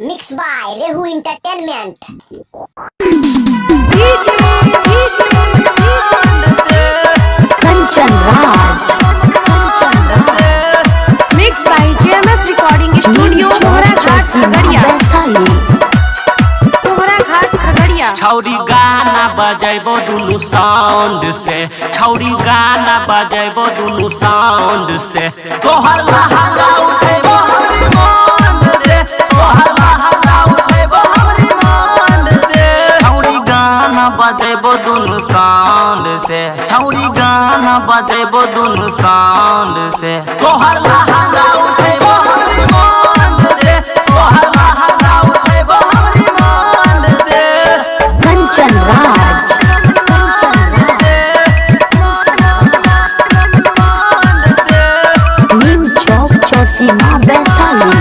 Mixed by Rehu Entertainment. Kanchan Raj. Mixed by JMS Recording Studio, Mohra Ghat, Khagadiya. छौरी गाना बजेबो दुनु sound से, छौरी गाना बजेबो दुनु साउंड से, तोहर लहंगा उठेबो हमरी मन से, तोहर लहंगा उठेबो हमरी मन से। छौरी गाना बजेबो दुनु साउंड से, छौरी गाना बजेबो दुनु साउंड से, तोहर लहंगा उठेबो हमरी मन से, तोहर लहंगा उठेबो हमरी मन से। Kanchan Raj. Neem Chowk, Chausima, Vaishali.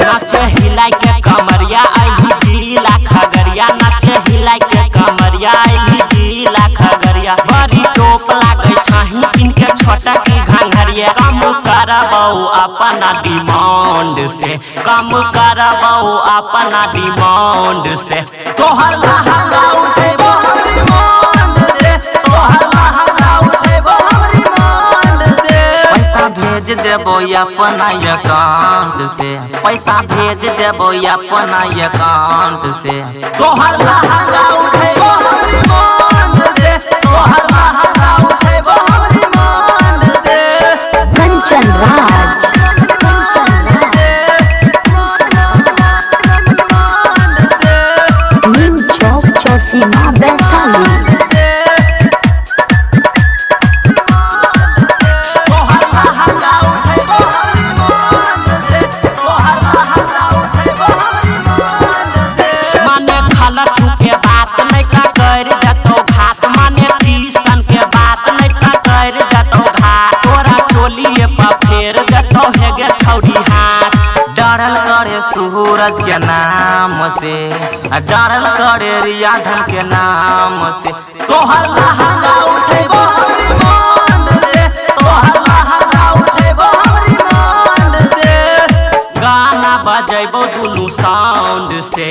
नाचे हिलाई के कमरिया आईली जिला खगड़िया, नाचे हिलाई के कमरिया आईली जिला खगड़िया। बड़ी टोप लागे छही इनके छोटा की घंघरिया। कम करबो अपना डिमांड से, कम करबो अपना डिमांड से, तोहर लहंगा उठेबो हमरी मन से, तोहर लहंगा उठेबो हमरी मन से। पैसा भेज देबो अपना अकाउंट से, पैसा भेज देबो अपना अकाउंट से, तोहर लहंगा उठेबो हमरी मन से, तोहर लहंगा उठेबो हमरी मन से। Kanchan Raj. Neem Chowk, Chausima, Vaishali. माने खलक के बात नहीं का कर देतो घात, माने टीसन के बात नहीं का कर देतो घात। तोरा टोलिए पर फेर देतो हेगे छौरी हाथ। डरल करे सूरज के नाम से, डरल करे रियाधन के नाम से, तोहर लहंगा उठेबो हमरी मन से, तोहर लहंगा उठेबो हमरी मन से। गाना बजेबो दुनु साउंड से,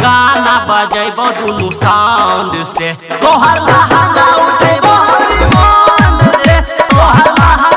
गाना बजेबो दुनु साउंड से, तोहर लहंगा उठेबो हमरी मन से, तोहर लहंगा